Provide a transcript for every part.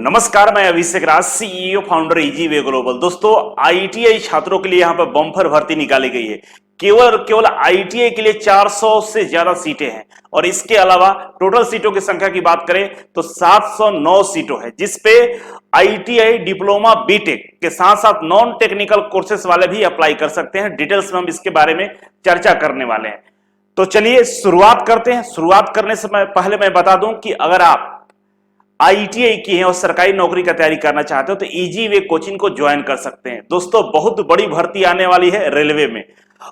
नमस्कार, मैं अभिषेक राज, CEO founder इजीवे global. दोस्तों, आईटीआई छात्रों के लिए यहाँ पर बम्पर भर्ती निकाली गई है। केवल आईटीआई के लिए 400 से ज्यादा सीटें हैं और इसके अलावा टोटल सीटों की संख्या की बात करें तो 709 सीटों है, जिसपे आईटीआई डिप्लोमा बीटेक के साथ साथ नॉन टेक्निकल कोर्सेस वाले भी अप्लाई कर सकते हैं। डिटेल्स में हम इसके बारे में चर्चा करने वाले हैं। तो चलिए शुरुआत करते हैं। शुरुआत करने से पहले मैं बता दूं कि अगर आप आईटीआई की हैं और सरकारी नौकरी का तैयारी करना चाहते हो तो इजी वे कोचिंग को ज्वाइन कर सकते हैं। दोस्तों, बहुत बड़ी भर्ती आने वाली है रेलवे में,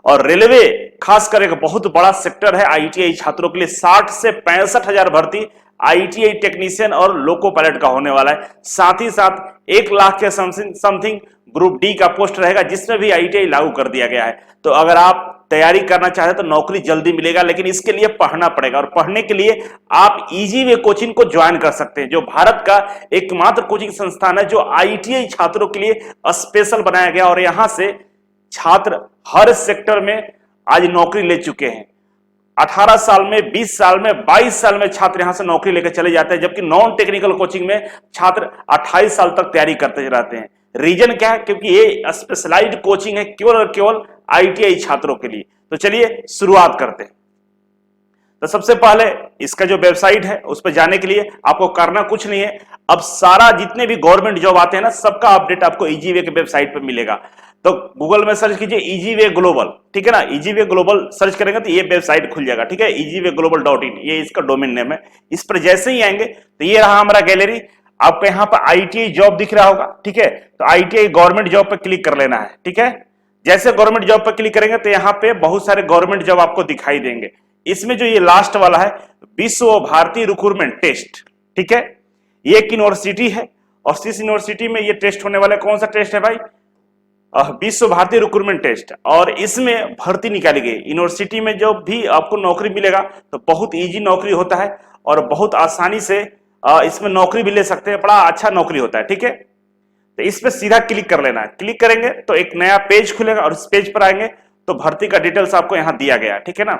और रेलवे खासकर एक बहुत बड़ा सेक्टर है आईटीआई छात्रों के लिए। 60 से 65 हजार भर्ती आईटीआई टेक्नीशियन और लोको पायलट का होने वाला है। साथ ही साथ 1 लाख के समथिंग ग्रुप डी का पोस्ट रहेगा, जिसमें भी आईटीआई लागू कर दिया गया है। तो अगर आप तैयारी करना चाहते तो नौकरी जल्दी मिलेगा, लेकिन इसके लिए पढ़ना पड़ेगा, और पढ़ने के लिए आप इजी वे कोचिंग को ज्वाइन कर सकते हैं, जो भारत का एकमात्र कोचिंग संस्थान है जो आईटीआई छात्रों के लिए स्पेशल बनाया गया। और यहां से छात्र हर सेक्टर में आज नौकरी ले चुके हैं। 18 साल में, 20 साल में, 22 साल में छात्र यहां से नौकरी लेकर चले जाते हैं, जबकि नॉन टेक्निकल कोचिंग में छात्र 28 साल तक तैयारी करते रहते हैं। रीजन क्या है? क्योंकि ये स्पेशलाइज्ड कोचिंग है केवल और केवल आईटीआई छात्रों के लिए। तो चलिए शुरुआत करते हैं। तो सबसे पहले इसका जो वेबसाइट है उस पर जाने के लिए आपको करना कुछ नहीं है। अब सारा जितने भी गवर्नमेंट जॉब आते हैं ना, सबका अपडेट आपको इजीवे के वेबसाइट पर मिलेगा। तो गूगल में सर्च कीजिए इजीवे ग्लोबल, ठीक है ना। इजीवे ग्लोबल सर्च करेंगे तो ये वेबसाइट खुल जाएगा, ठीक है। easyvayglobal.in ये इसका डोमेन नेम है। इस पर जैसे ही आएंगे तो ये रहा हमारा गैलरी। आपको यहाँ पर आईटीआई जॉब दिख रहा होगा, ठीक है। तो आईटीआई गवर्नमेंट जॉब पर क्लिक कर लेना है, ठीक है। जैसे गवर्नमेंट जॉब पर क्लिक करेंगे तो यहाँ पे बहुत सारे गवर्नमेंट जॉब आपको दिखाई देंगे। इसमें जो ये लास्ट वाला है, विश्व भारती रिक्रूटमेंट टेस्ट, ठीक है। ये एक यूनिवर्सिटी है और इस यूनिवर्सिटी में ये टेस्ट होने वाला कौन सा टेस्ट है भाई? विश्व भारती रिक्रूटमेंट टेस्ट। और इसमें भर्ती निकाली गई। यूनिवर्सिटी में जो भी आपको नौकरी मिलेगा तो बहुत इजी नौकरी होता है और बहुत आसानी से इसमें नौकरी भी ले सकते हैं। बड़ा अच्छा नौकरी होता है, ठीक है। तो इस पे सीधा क्लिक कर लेना है। क्लिक करेंगे तो एक नया पेज खुलेगा और इस पेज पर आएंगे तो भर्ती का डिटेल्स आपको यहां दिया गया है, ठीक है ना।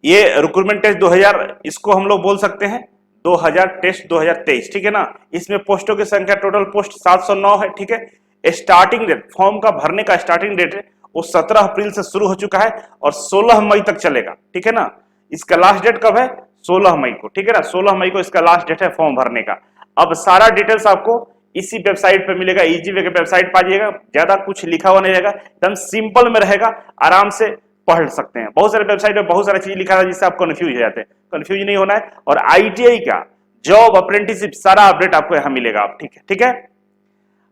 ये रिक्रूटमेंट टेस्ट 2000 इसको हम लोग बोल सकते हैं 2000 टेस्ट 2023, ठीक है ना। इसमें पोस्टों की संख्या टोटल पोस्ट 709 है, ठीक है। स्टार्टिंग डेट, फॉर्म का भरने का स्टार्टिंग डेट है वो 17 अप्रैल से शुरू हो चुका है और 16 मई तक चलेगा, ठीक है ना। इसका लास्ट डेट कब है? 16 मई को, ठीक है ना। 16 मई को इसका लास्ट डेट है फॉर्म भरने का। अब सारा डिटेल्स आपको इसी वेबसाइट पे मिलेगा। इजीवे के वेबसाइट पर आइएगा, ज्यादा कुछ लिखा हुआ नहीं रहेगा, एकदम सिंपल में रहेगा, आराम से पढ़ सकते हैं। बहुत सारे वेबसाइट पे बहुत सारा चीज लिखा है जिससे आप कंफ्यूज हो जाते हैं। कंफ्यूज नहीं होना है। और आईटीआई का जॉब, अप्रेंटिसशिप, सारा अपडेट आपको यहाँ मिलेगा। आप ठीक है।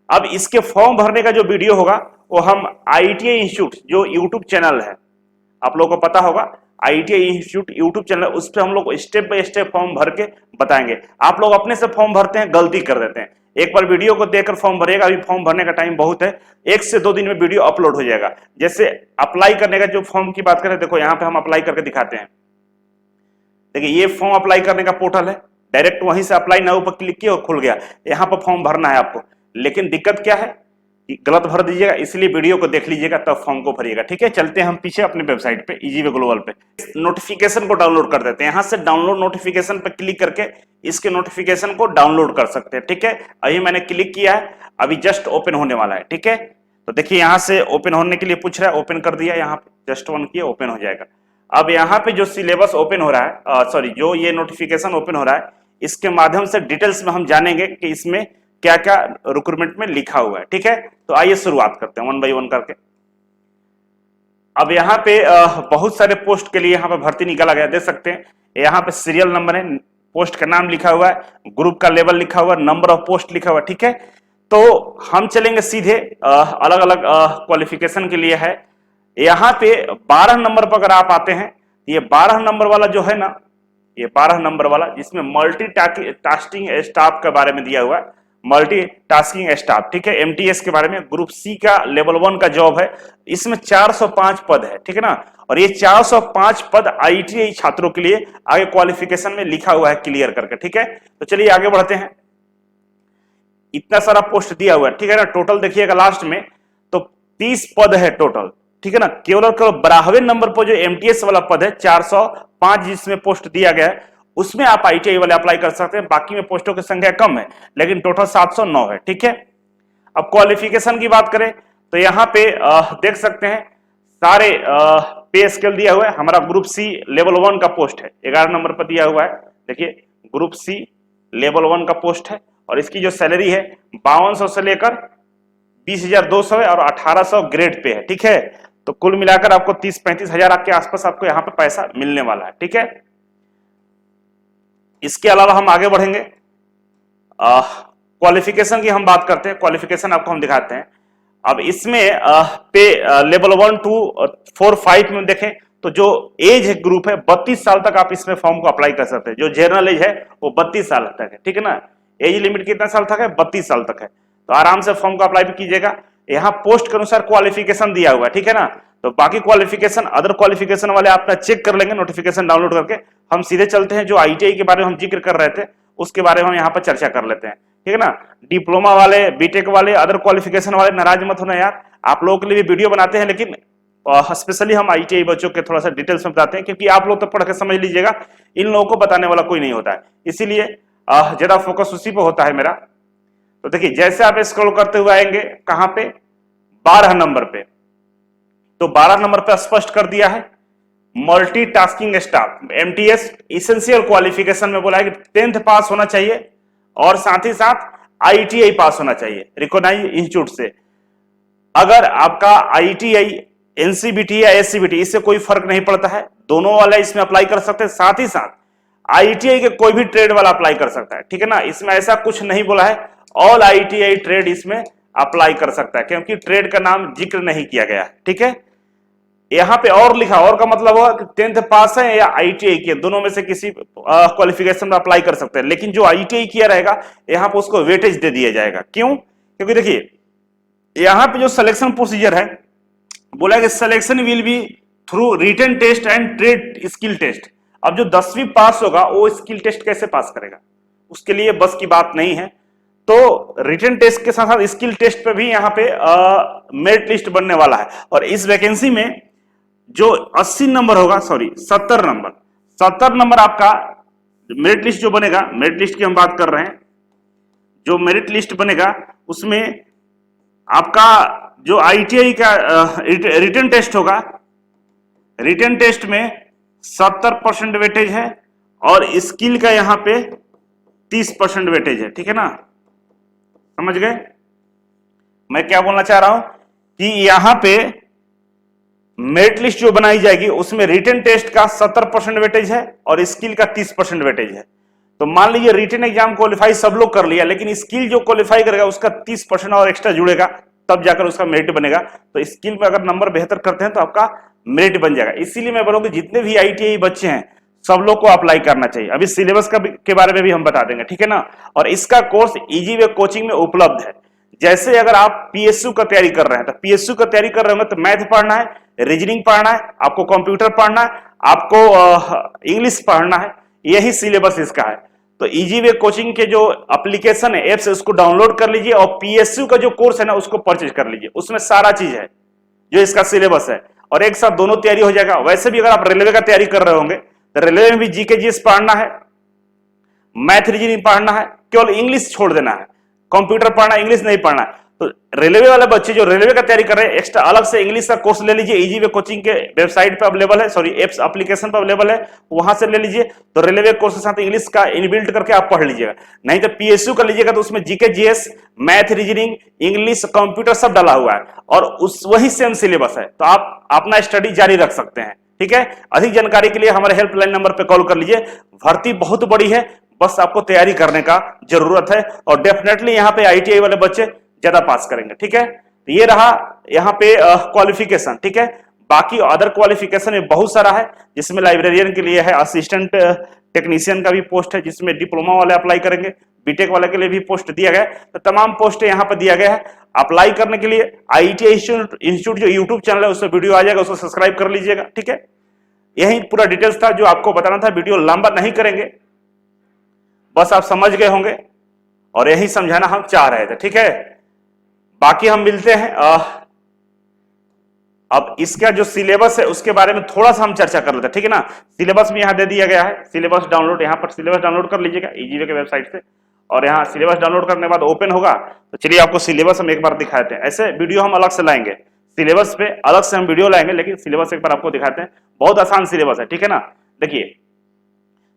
अब इसके फॉर्म भरने का जो वीडियो होगा वो हम आईटीआई इंस्टीट्यूट जो यूट्यूब चैनल है, आप लोगों को पता होगा आईटीआई इंस्टीट्यूट यूट्यूब चैनल, उस पर हम लोग स्टेप बाय स्टेप फॉर्म भर के बताएंगे। आप लोग अपने से फॉर्म भरते हैं, गलती कर देते हैं। एक बार वीडियो को देखकर फॉर्म भरिएगा। अभी फॉर्म भरने का टाइम बहुत है, 1 से 2 दिन में वीडियो अपलोड हो जाएगा। जैसे अप्लाई करने का जो फॉर्म की बात करें, देखो यहाँ पे हम अप्लाई करके दिखाते हैं। देखिए ये फॉर्म अप्लाई करने का पोर्टल है, डायरेक्ट वहीं से अप्लाई नाउ पर क्लिक किया और खुल गया। यहाँ पर फॉर्म भरना है आपको, लेकिन दिक्कत क्या है कि गलत भर दीजिएगा, इसलिए वीडियो को देख लीजिएगा तब फॉर्म को भरिएगा, ठीक है। चलते हैं हम पीछे अपने वेबसाइट पे इजीवे ग्लोबल पे। नोटिफिकेशन को डाउनलोड कर देते हैं। यहां से डाउनलोड नोटिफिकेशन पे क्लिक करके इसके नोटिफिकेशन को डाउनलोड कर सकते हैं, ठीक है। अभी मैंने क्लिक किया है, अभी जस्ट ओपन होने वाला है, ठीक है। तो देखिए यहां से ओपन होने के लिए पूछ रहा है, ओपन कर दिया। यहाँ पे जस्ट ऑन किया, ओपन हो जाएगा। अब यहाँ पे जो सिलेबस ओपन हो रहा है, सॉरी जो ये नोटिफिकेशन ओपन हो रहा है, इसके माध्यम से डिटेल्स में हम जानेंगे कि इसमें क्या क्या रिक्रूटमेंट में लिखा हुआ है, ठीक है। तो आइए शुरुआत करते हैं 1 बाय 1 करके। अब यहाँ पे बहुत सारे पोस्ट के लिए यहाँ पे भर्ती निकाला गया, देख सकते हैं। यहाँ पे सीरियल नंबर है, पोस्ट का नाम लिखा हुआ है, ग्रुप का लेवल लिखा हुआ है, नंबर ऑफ पोस्ट लिखा हुआ है, ठीक है। तो हम चलेंगे सीधे अलग अलग क्वालिफिकेशन के लिए है। यहाँ पे 12 नंबर पर अगर आप आते हैं, ये 12 नंबर वाला जो है ना, ये 12 नंबर वाला जिसमें मल्टीटास्किंग स्टाफ के बारे में दिया हुआ है, मल्टीटास्किंग स्टाफ, ठीक है। एमटीएस के बारे में, ग्रुप सी का लेवल 1 का जॉब है। इसमें 405 पद है, ठीक है ना। और ये 405 पद आईटीआई छात्रों के लिए आगे क्वालिफिकेशन में लिखा हुआ है क्लियर करके, ठीक है। तो चलिए आगे बढ़ते हैं। इतना सारा पोस्ट दिया हुआ है, ठीक है ना। टोटल देखिएगा लास्ट में तो 30 पद है टोटल, ठीक है ना। केवल 12वें नंबर पर जो एमटीएस वाला पद है 405 जिसमें पोस्ट दिया गया है, उसमें आप आईटीआई वाले अप्लाई कर सकते हैं। बाकी में पोस्टों की संख्या कम है, लेकिन टोटल 709 है। ठीक है, अब क्वालिफिकेशन की बात करें तो यहाँ पे देख सकते हैं सारे पे स्केल दिया हुआ है। हमारा ग्रुप सी लेवल 1 का पोस्ट है, 11 नंबर पर दिया हुआ है। देखिए ग्रुप सी लेवल 1 का पोस्ट है और इसकी जो सैलरी है 5200 से लेकर 20,200 है और 1800 ग्रेड पे है। ठीक है, तो कुल मिलाकर आपको 30-35 हजार के आसपास आपको यहाँ पे पैसा मिलने वाला है। ठीक है, इसके अलावा हम आगे बढ़ेंगे, क्वालिफिकेशन की हम बात करते हैं। क्वालिफिकेशन आपको हम दिखाते हैं। अब इसमें पे लेवल 1 2 4 5 में देखें तो जो एज है ग्रुप है 32 साल तक आप इसमें फॉर्म को अप्लाई कर सकते हैं। जो जनरल एज है वो 32 साल तक है। ठीक है ना, एज लिमिट कितना साल तक है? 32 साल तक है। तो आराम से फॉर्म को अप्लाई भी कीजिएगा। यहाँ पोस्ट के अनुसार क्वालिफिकेशन दिया हुआ है। ठीक है ना, तो बाकी क्वालिफिकेशन अदर क्वालिफिकेशन वाले आप चेक कर लेंगे नोटिफिकेशन डाउनलोड करके। हम सीधे चलते हैं जो आईटीआई के बारे में हम जिक्र कर रहे थे उसके बारे में हम यहाँ पर चर्चा कर लेते हैं। ठीक है ना, डिप्लोमा वाले, बीटेक वाले, अदर क्वालिफिकेशन वाले नाराज मत होना यार, आप लोगों के लिए भी वीडियो बनाते हैं, लेकिन स्पेशली हम आईटीआई बच्चों के थोड़ा सा डिटेल्स में बताते हैं, क्योंकि आप लोग तो पढ़ के समझ लीजिएगा, इन लोगों को बताने वाला कोई नहीं होता है, इसीलिए ज्यादा फोकस उसी पे होता है मेरा। तो देखिए जैसे आप स्क्रॉल करते हुए आएंगे कहां पे, 12 नंबर पे, तो 12 नंबर पे स्पष्ट कर दिया है multitasking staff MTS essential qualification में बोला है कि 10th पास होना चाहिए और साथ ही साथ आईटीआई पास होना चाहिए रिकॉग्नाइज्ड इंस्टीट्यूट से। अगर आपका आईटीआई एनसीबीटी या एससीबीटी इससे कोई फर्क नहीं पड़ता है, दोनों वाले इसमें अप्लाई कर सकते हैं। साथ ही साथ आईटीआई के कोई भी ट्रेड वाला अप्लाई कर सकता है। ठीक है ना, इसमें ऐसा कुछ नहीं बोला है, ऑल आईटीआई ट्रेड इसमें अप्लाई कर सकता है, क्योंकि ट्रेड का नाम जिक्र नहीं किया गया है। ठीक है, यहां पे और लिखा, और का मतलब होगा कि 10th पास है या आईटीआई किया, दोनों में से किसी क्वालिफिकेशन में अप्लाई कर सकते हैं, लेकिन जो आईटीआई किया रहेगा यहां पे उसको वेटेज दे दिया जाएगा। क्यों? क्योंकि देखिए यहां पे जो सिलेक्शन प्रोसीजर है बोला कि selection will be through written test and trade skill test. अब जो 10वीं पास होगा वो स्किल टेस्ट कैसे पास करेगा, उसके लिए बस की बात नहीं है। तो रिटन टेस्ट के साथ साथ स्किल टेस्ट पे भी यहाँ पे मेरिट लिस्ट बनने वाला है। और इस वैकेंसी में जो 80 नंबर होगा, सॉरी 70 नंबर आपका मेरिट लिस्ट जो बनेगा, मेरिट लिस्ट की हम बात कर रहे हैं, जो मेरिट लिस्ट बनेगा उसमें आपका जो आईटीआई का रिटन टेस्ट होगा, रिटन टेस्ट में 70% वेटेज है और स्किल का यहां पे 30% वेटेज है। ठीक है ना, समझ गए मैं क्या बोलना चाह रहा हूं, कि यहां पे मेरिट लिस्ट जो बनाई जाएगी उसमें रिटन टेस्ट का 70% वेटेज है और स्किल का 30% वेटेज है। तो मान लीजिए रिटन एग्जाम क्वालिफाई सब लोग कर लिया, लेकिन स्किल जो क्वालिफाई करेगा उसका 30% और एक्स्ट्रा जुड़ेगा, तब जाकर उसका मेरिट बनेगा। तो स्किल में अगर नंबर बेहतर करते हैं तो आपका मेरिट बन जाएगा। इसीलिए मैं बोलूंगा जितने भी आईटीआई बच्चे हैं सब लोग को अप्लाई करना चाहिए। अभी सिलेबस के बारे में भी हम बता देंगे। ठीक है ना, और इसका कोर्स इजी वे कोचिंग में उपलब्ध है। जैसे अगर आप पीएसयू का तैयारी कर रहे हैं, तो पीएसयू का तैयारी कर रहे होंगे तो मैथ पढ़ना है, रीजनिंग पढ़ना है, आपको कंप्यूटर पढ़ना है, आपको इंग्लिश पढ़ना है, यही सिलेबस इसका है। तो इजी वे कोचिंग के जो एप्लीकेशन है, एप्स, उसको डाउनलोड कर लीजिए और पीएसयू का जो कोर्स है ना उसको परचेज कर लीजिए। उसमें सारा चीज है जो इसका सिलेबस है, और एक साथ दोनों तैयारी हो जाएगा। वैसे भी अगर आप रेलवे का तैयारी कर रहे होंगे तो रेलवे में भी जीके जीएस पढ़ना है, मैथ रीजनिंग पढ़ना है, केवल इंग्लिश छोड़ देना है, कंप्यूटर पढ़ना, इंग्लिश नहीं पढ़ना है। तो रेलवे वाले बच्चे जो रेलवे का तैयारी कर रहे हैं एक्स्ट्रा अलग से इंग्लिश का कोर्स ले लीजिए, इजी वे कोचिंग के वेबसाइट पे अवेलेबल है, सॉरी एप्स एप्लीकेशन पे अवेलेबल है, वहां से ले लीजिए। तो रेलवे कोर्स के साथ इंग्लिश का इनबिल्ट करके आप पढ़ लीजिएगा। नहीं तो पीएसयू का लीजिएगा तो उसमें GK GS, math reasoning, English, computer सब डाला हुआ है और उस वही सेम सिलेबस है। तो आप अपना स्टडी जारी रख सकते हैं। ठीक है, अधिक जानकारी के लिए हमारे हेल्पलाइन नंबर पे कॉल कर लीजिए। भर्ती बहुत बड़ी है, बस आपको तैयारी करने का जरूरत है और डेफिनेटली यहाँ पे आईटीआई वाले बच्चे ज्यादा पास करेंगे। ठीक है, तो ये रहा यहाँ पे क्वालिफिकेशन। ठीक है, बाकी अदर क्वालिफिकेशन में बहुत सारा है, जिसमें लाइब्रेरियन के लिए है, असिस्टेंट टेक्नीशियन का भी पोस्ट है, जिसमें डिप्लोमा वाले अप्लाई करेंगे, बीटेक वाले के लिए भी पोस्ट दिया गया है। तो तमाम पोस्ट यहाँ पर दिया गया है। अप्लाई करने के लिए आईटीआई इंस्टीट्यूट जो यूट्यूब चैनल है उसमें वीडियो आ जाएगा, उसको सब्सक्राइब कर लीजिएगा। ठीक है, यही पूरा डिटेल्स था जो आपको बताना था। वीडियो लंबा नहीं करेंगे, बस आप समझ गए होंगे और यही समझाना हम चाह रहे थे। ठीक है, बाकी हम मिलते हैं अब इसका जो सिलेबस है उसके बारे में थोड़ा सा हम चर्चा कर लेते हैं, ठीक है ना। सिलेबस में यहाँ दे दिया गया है, सिलेबस डाउनलोड, यहाँ पर सिलेबस डाउनलोड कर लीजिएगा ईजीवे के वेबसाइट से, और यहाँ सिलेबस डाउनलोड करने के बाद ओपन होगा। तो चलिए आपको सिलेबस हम एक बार दिखाते हैं। ऐसे वीडियो हम अलग से लाएंगे, सिलेबस पे अलग से हम वीडियो लाएंगे, लेकिन सिलेबस एक बार आपको दिखाते हैं। बहुत आसान सिलेबस है, ठीक है ना। देखिए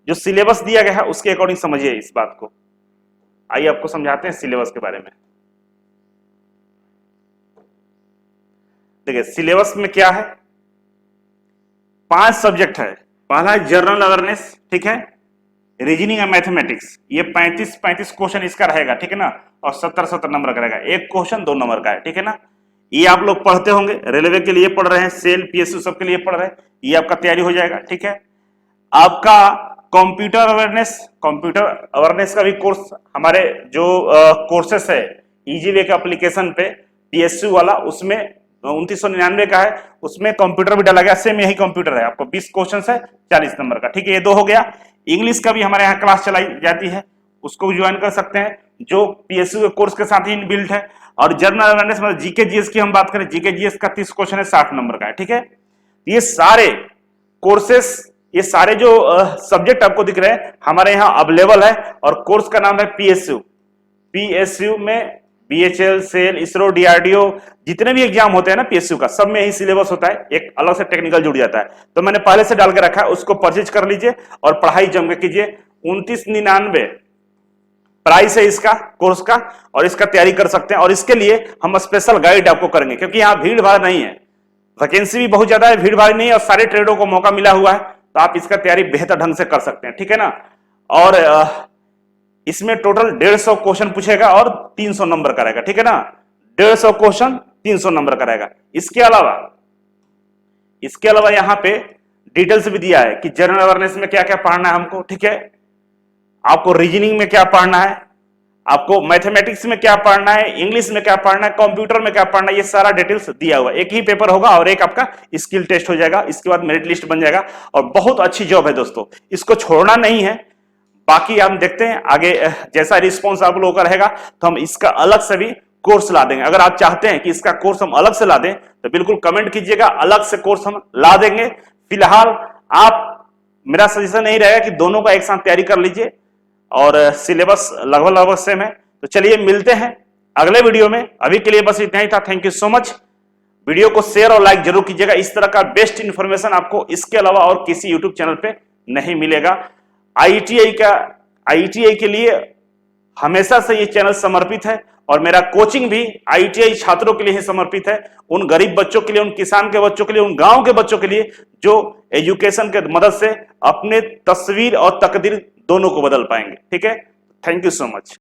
जो सिलेबस दिया गया है उसके अकॉर्डिंग समझिए इस बात को। आइए आपको समझाते हैं सिलेबस के बारे में। देखिए सिलेबस में क्या है, 5 सब्जेक्ट है। पहला है जनरल अवेयरनेस, ठीक है, रीजनिंग एंड मैथमेटिक्स, ये 35 क्वेश्चन इसका रहेगा, ठीक है ना, और 70 नंबर का रहेगा। एक क्वेश्चन 2 नंबर का है, ठीक है ना। ये आप लोग पढ़ते होंगे, रेलवे के लिए पढ़ रहे हैं, सेल पीएसयू सब के लिए पढ़ रहे हैं, ये आपका तैयारी हो जाएगा, ठीक है। आपका कंप्यूटर अवेयरनेस का भी कोर्स, हमारे जो कोर्सेस है ईजीवे के एप्लीकेशन पे पीएसयू वाला, उसमें 2999 का है, उसमें कंप्यूटर भी डाला गया, सेम यही कंप्यूटर है। आपको 20 क्वेश्चन है 40 नंबर का, ठीक है। ये 2 हो गया। इंग्लिश का भी हमारे यहाँ क्लास चलाई जाती है, उसको भी ज्वाइन कर सकते हैं, जो पीएसयू के कोर्स के साथ ही इनबिल्ट है। और जनरल अवेयरनेस मतलब जीके जीएस की हम बात करें, जीके जीएस का 30 क्वेश्चन है 60 नंबर का है, ठीक है। ये सारे कोर्सेस, ये सारे जो सब्जेक्ट आपको दिख रहे हैं हमारे यहाँ अवेलेबल है, और कोर्स का नाम है पीएसयू में बीएचएल, सेल, इसरो, डीआरडीओ, जितने भी एग्जाम होते हैं ना पीएसयू का, सब में यही सिलेबस होता है, एक अलग से टेक्निकल जुड़ जाता है। तो मैंने पहले से डाल के रखा है, उसको परचेज कर लीजिए और पढ़ाई जम के कीजिए। 2999 प्राइस है इसका कोर्स का, और इसका तैयारी कर सकते हैं। और इसके लिए हम स्पेशल गाइड आपको करेंगे, क्योंकि यहाँ भीड़ भाड़ नहीं है, वैकेंसी भी बहुत ज्यादा है, भीड़ भाड़ नहीं है, और सारे ट्रेडों को मौका मिला हुआ है, तो आप इसका तैयारी बेहतर ढंग से कर सकते हैं, ठीक है ना। और इसमें टोटल 150 क्वेश्चन पूछेगा और 300 नंबर का रहेगा, ठीक है ना। 150 क्वेश्चन 300 नंबर का रहेगा। इसके अलावा यहाँ पे डिटेल्स भी दिया है कि जनरल अवेयरनेस में क्या क्या पढ़ना है हमको, ठीक है, आपको रीजनिंग में क्या पढ़ना है, आपको मैथमेटिक्स में क्या पढ़ना है, इंग्लिश में क्या पढ़ना है, कंप्यूटर में क्या पढ़ना है, ये सारा डिटेल्स दिया हुआ है। एक ही पेपर होगा और एक आपका स्किल टेस्ट हो जाएगा, इसके बाद मेरिट लिस्ट बन जाएगा, और बहुत अच्छी जॉब है दोस्तों, इसको छोड़ना नहीं है। बाकी हम देखते हैं आगे जैसा रिस्पॉन्स आप लोगों का रहेगा, तो हम इसका अलग से भी कोर्स ला देंगे। अगर आप चाहते हैं कि इसका कोर्स हम अलग से ला दें तो बिल्कुल कमेंट कीजिएगा, अलग से कोर्स हम ला देंगे। फिलहाल आप, मेरा सजेशन नहीं रहेगा कि दोनों का एक साथ तैयारी कर लीजिए, और सिलेबस लगभग सेम है। तो चलिए मिलते हैं अगले वीडियो में, अभी के लिए बस इतना ही था। Thank you so much. Video को शेयर और लाइक जरूर कीजिएगा, इस तरह का बेस्ट इंफॉर्मेशन आपको इसके अलावा और किसी यूट्यूब चैनल पे नहीं मिलेगा। आईटीआई के लिए हमेशा से ये चैनल समर्पित है, और मेरा कोचिंग भी आईटीआई छात्रों के लिए ही समर्पित है, उन गरीब बच्चों के लिए, उन किसान के बच्चों के लिए, उन गांव के बच्चों के लिए जो एजुकेशन के मदद से अपने तस्वीर और तकदीर दोनों को बदल पाएंगे, ठीक है। Thank you so much.